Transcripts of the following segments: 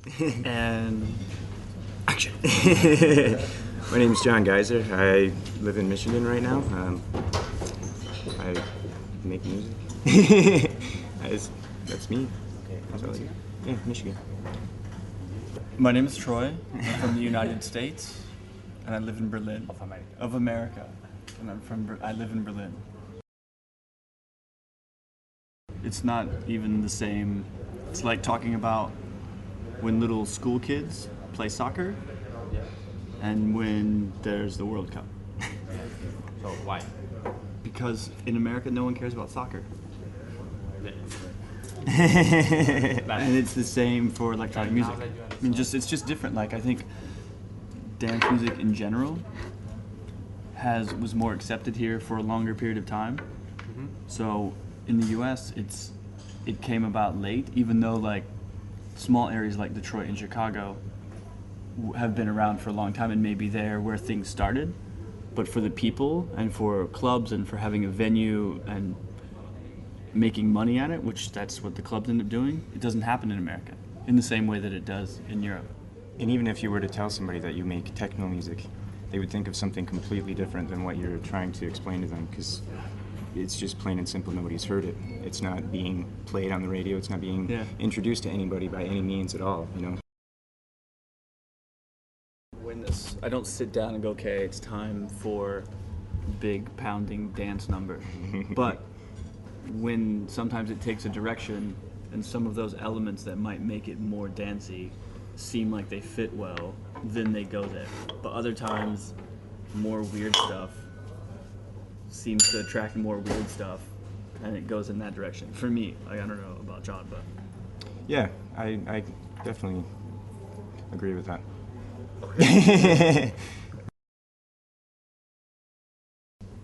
And action. My name is Pierce Gaiser. I live in Michigan right now. I make music. That's me. That's all I do. Yeah, Michigan. My name is Troy. I'm from the United States, and I live in Berlin. Of America. And I live in Berlin. It's not even the same. It's like talking about when little school kids play soccer and when there's the World Cup. So why? Because in America, no one cares about soccer. And it's the same for electronic music. I mean, it's just different. Like, I think dance music in general was more accepted here for a longer period of time. So in the U.S., it came about late, even though like small areas like Detroit and Chicago have been around for a long time and maybe they're where things started. But for the people and for clubs and for having a venue and making money at it, which that's what the clubs end up doing, it doesn't happen in America in the same way that it does in Europe. And even if you were to tell somebody that you make techno music, they would think of something completely different than what you're trying to explain to them, because it's just plain and simple, nobody's heard it. It's not being played on the radio, it's not being introduced to anybody by any means at all, you know? I don't sit down and go, okay, it's time for big pounding dance number. But when sometimes it takes a direction and some of those elements that might make it more dancey seem like they fit well, then they go there. But other times, more weird stuff seems to attract more weird stuff, and it goes in that direction. For me, I don't know about John, but yeah, I definitely agree with that.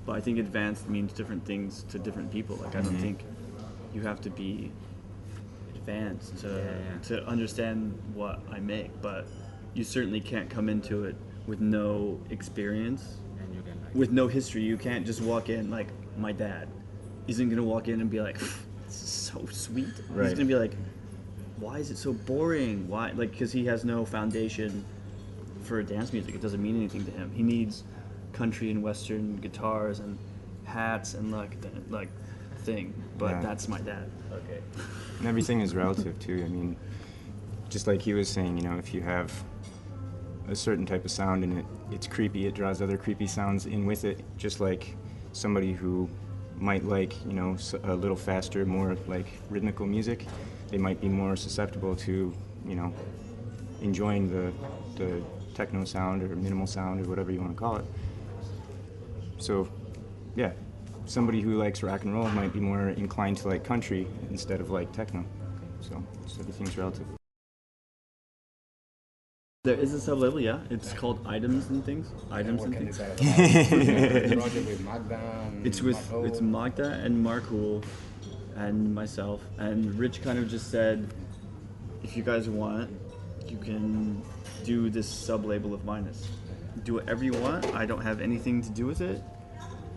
But I think advanced means different things to different people. Like, I don't think you have to be advanced to understand what I make, but you certainly can't come into it with no experience, with no history. You can't just walk in like my dad isn't gonna walk in and be like, "This is so sweet." Right. He's gonna be like, "Why is it so boring? Why?" Like, because he has no foundation for dance music. It doesn't mean anything to him. He needs country and western guitars and hats and like thing. But that's my dad. Okay. And everything is relative too. I mean, just like he was saying, you know, if you have a certain type of sound and it's creepy, it draws other creepy sounds in with it. Just like somebody who might like, you know, a little faster, more like rhythmical music, they might be more susceptible to, you know, enjoying the techno sound or minimal sound or whatever you want to call it. So, yeah, somebody who likes rock and roll might be more inclined to like country instead of like techno. So everything's relative. There is a sub-label, yeah. It's called Items and Things. Items and Things. It's Magda and Mark Hool and myself. And Rich kind of just said, if you guys want, you can do this sub-label of Minus. Do whatever you want. I don't have anything to do with it.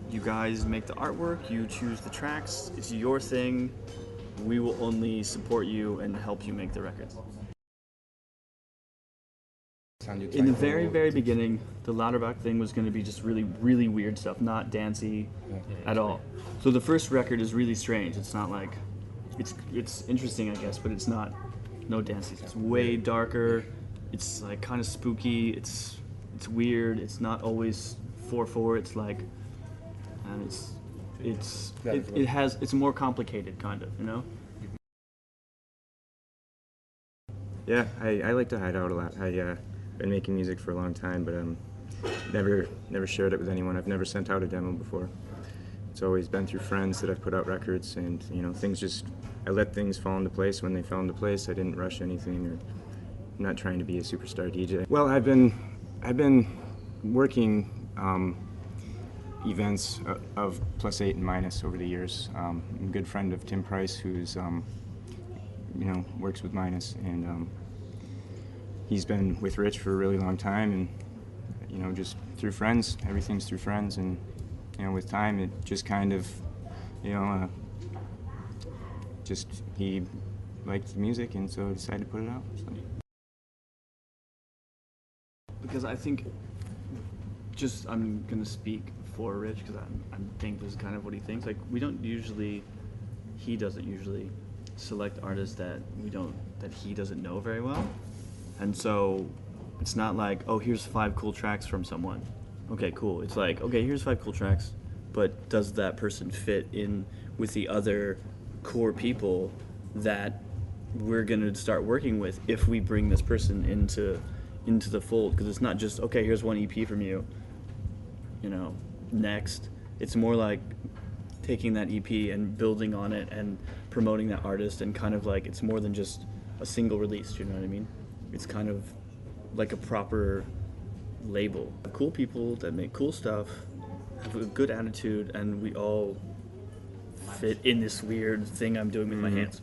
You guys make the artwork, you choose the tracks, it's your thing. We will only support you and help you make the records. In the very, very beginning, the Louderback thing was going to be just really, really weird stuff, not dancey at all. So the first record is really strange. It's not like, it's interesting, I guess, but it's not, no dancey. It's way darker. It's like kind of spooky. It's weird. It's not always 4/4. It's like, and it's more complicated, kind of, you know. Yeah, I like to hide out a lot. I've been making music for a long time, but never shared it with anyone. I've never sent out a demo before. It's always been through friends that I've put out records, and you know, I let things fall into place when they fell into place. I didn't rush anything, or I'm not trying to be a superstar DJ. Well, I've been working events of +8 and Minus over the years. I'm a good friend of Tim Price, who's you know, works with Minus, and he's been with Rich for a really long time, and you know, just through friends, everything's through friends, and you know, with time, it just kind of, you know, just he liked the music, and so decided to put it out. So. because I think, just I'm gonna speak for Rich because I think this is kind of what he thinks. Like he doesn't usually select artists that he doesn't know very well, and so it's not like, oh, here's 5 cool tracks from someone. Okay, cool. It's like, okay, here's 5 cool tracks, but does that person fit in with the other core people that we're gonna start working with if we bring this person into the fold? Because it's not just, okay, here's 1 EP from you, next. It's more like taking that EP and building on it and promoting that artist, and kind of like, it's more than just a single release, you know what I mean? It's kind of like a proper label. Cool people that make cool stuff, have a good attitude, and we all fit in this weird thing I'm doing with my hands.